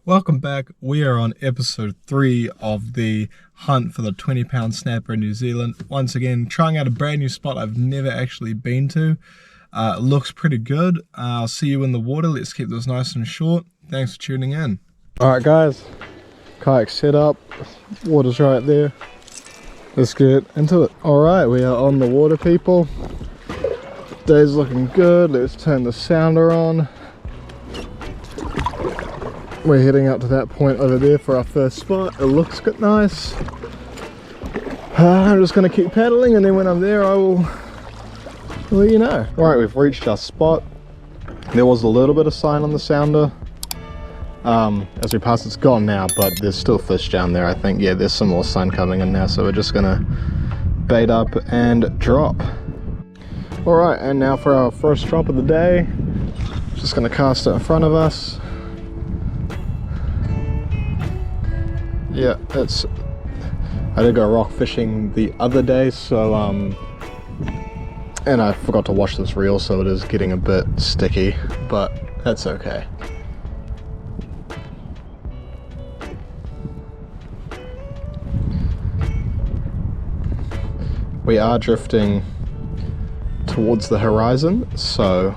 Welcome back. We are on episode 3 of the hunt for the 20-pound snapper in New Zealand. Once again, trying out a brand new spot I've never actually been to. It looks pretty good. I'll see you in the water. Let's keep this nice and short. Thanks for tuning in. Alright guys, kayak set up, water's right there. Let's get into it. Alright, we are on the water, people. Day's looking good. Let's turn the sounder on. We're heading out to that point over there for our first spot. It looks good, nice. I'm just going to keep paddling, and then when I'm there I will let you know. Alright, we've reached our spot. There was a little bit of sign on the sounder. As we pass, it's gone now, but there's still fish down there. I think, yeah, there's some more sign coming in now, so we're just going to bait up and drop. Alright, and now for our first drop of the day. Just going to cast it in front of us. Yeah, I did go rock fishing the other day, so and I forgot to wash this reel, so it is getting a bit sticky, but that's okay. We are drifting towards the horizon, so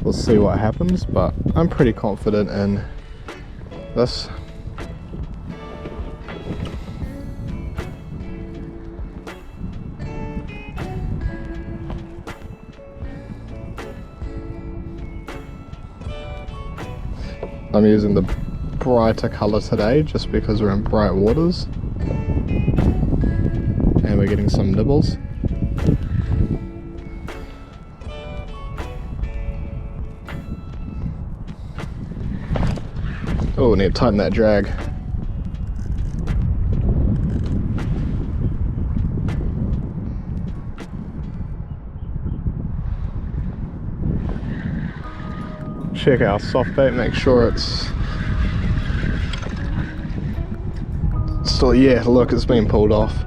we'll see what happens, but I'm pretty confident in this. I'm using the brighter colour today just because we're in bright waters and we're getting some nibbles. Oh, we need to tighten that drag. Check our soft bait, make sure it's still, yeah, look, it's been pulled off.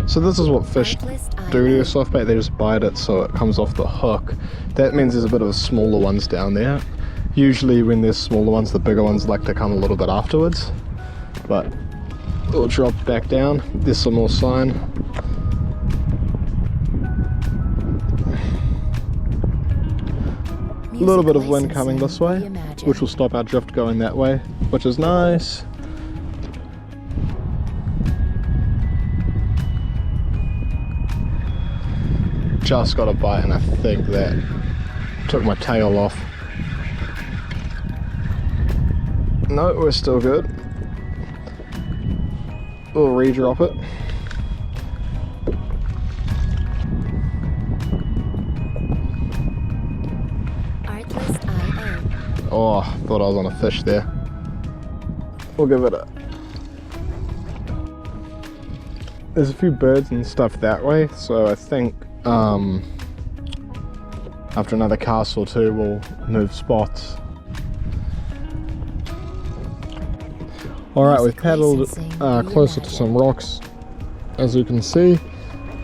So this is what fish do to your soft bait, they just bite it so it comes off the hook. That means there's a bit of smaller ones down there. Usually when there's smaller ones, the bigger ones like to come a little bit afterwards. But it'll drop back down. There's some more sign. A little bit of wind coming this way, which will stop our drift going that way, which is nice. Just got a bite, and I think that took my tail off. No, we're still good. We'll re-drop it. Oh, thought I was on a fish there. We'll give it a... There's a few birds and stuff that way, so I think after another cast or two we'll move spots. Alright, we've paddled closer to some rocks, as you can see.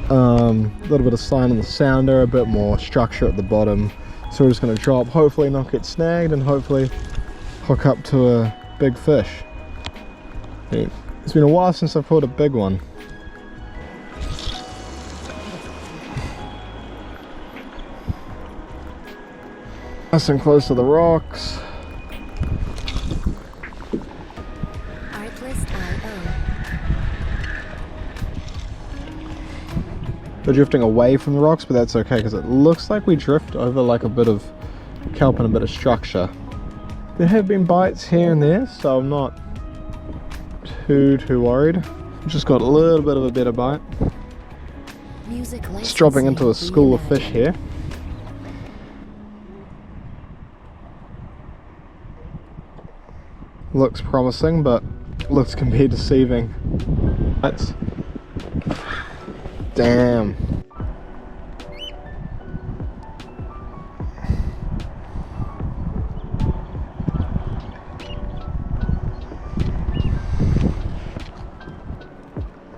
A little bit of sign on the sounder, a bit more structure at the bottom. So we're just going to drop, hopefully not get snagged, and hopefully hook up to a big fish. It's been a while since I've caught a big one. Nice and close to the rocks. We're drifting away from the rocks, but that's okay because it looks like we drift over like a bit of kelp and a bit of structure. There have been bites here and there, so I'm not too worried. Just got a little bit of a better bite. Just dropping into a school of fish here. Looks promising, but looks can be deceiving. That's... Damn.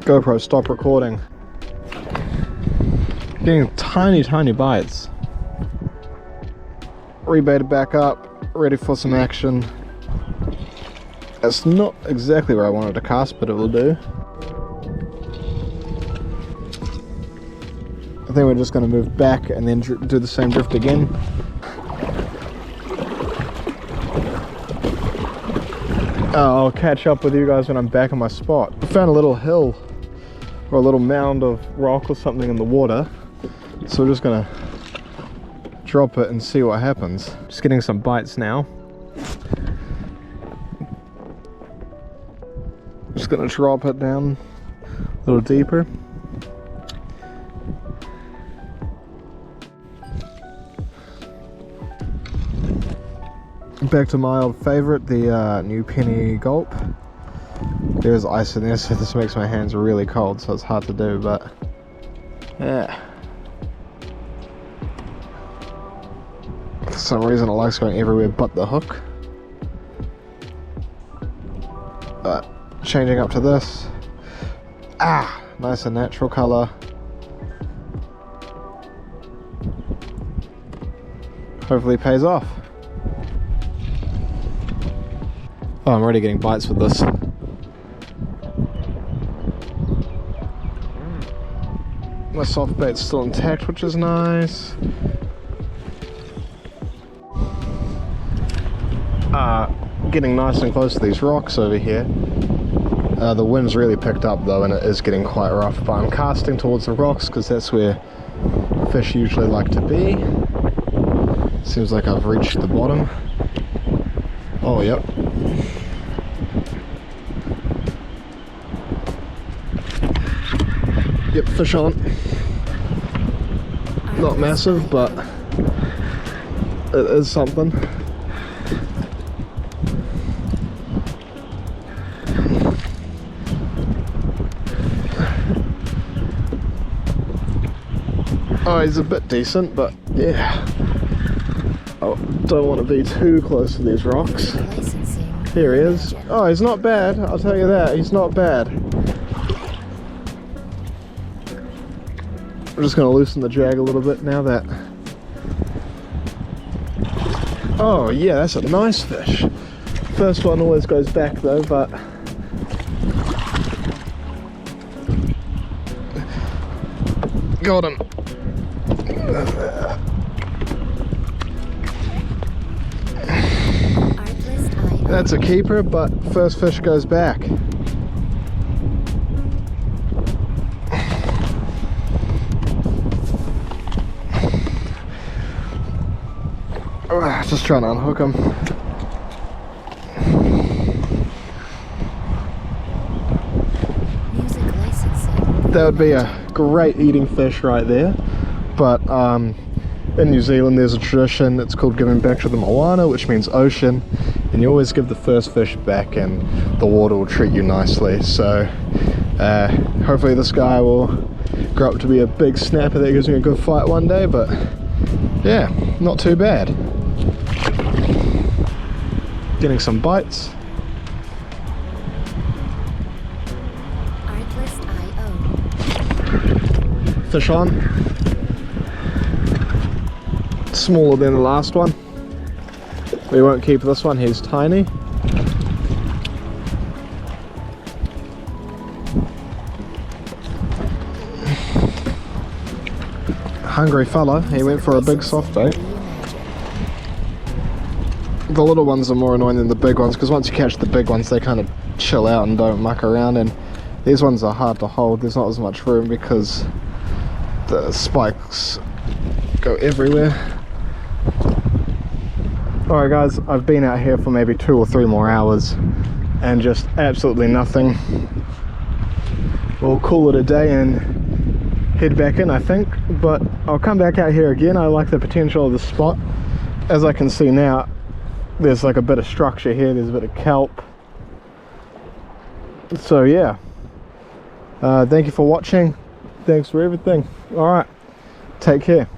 GoPro, stop recording. Getting tiny bites. Rebaited back up, ready for some action. It's not exactly where I wanted to cast, but it will do. I think we're just going to move back and then do the same drift again. I'll catch up with you guys when I'm back on my spot. I found a little hill or a little mound of rock or something in the water, so we're just going to drop it and see what happens. Just getting some bites now. Just going to drop it down a little deeper. Back to my old favorite, the new penny gulp. There's ice in there, so this makes my hands really cold, so it's hard to do, but yeah. For some reason it likes going everywhere but the hook. But changing up to this. Nice and natural colour. Hopefully it pays off. Oh, I'm already getting bites with this. My soft bait's still intact, which is nice. Getting nice and close to these rocks over here. The wind's really picked up though, and it is getting quite rough, but I'm casting towards the rocks because that's where fish usually like to be. Seems like I've reached the bottom. Oh, yep. Yep, fish on. Not massive, but it is something. Oh, he's a bit decent, but yeah. I don't want to be too close to these rocks. Here he is. Oh, he's not bad, I'll tell you that. He's not bad. I'm just going to loosen the drag a little bit now that... Oh yeah, that's a nice fish. First one always goes back though, but... Got him. That's a keeper, but first fish goes back. Just trying to unhook him. That would be a great eating fish right there, but in New Zealand there's a tradition, it's called giving back to the moana, which means ocean, and you always give the first fish back and the water will treat you nicely. So hopefully this guy will grow up to be a big snapper that gives me a good fight one day, but yeah, not too bad. Getting some bites. Fish on. Smaller than the last one. We won't keep this one, he's tiny. Hungry fella, he went for a big soft bait. The little ones are more annoying than the big ones, because once you catch the big ones they kind of chill out and don't muck around, and these ones are hard to hold. There's not as much room because the spikes go everywhere. Alright guys, I've been out here for maybe 2 or 3 more hours and just absolutely nothing. We'll call it a day and head back in, I think, but I'll come back out here again. I like the potential of the spot. As I can see now, there's like a bit of structure here, there's a bit of kelp. So yeah, thank you for watching. Thanks for everything. Alright, take care.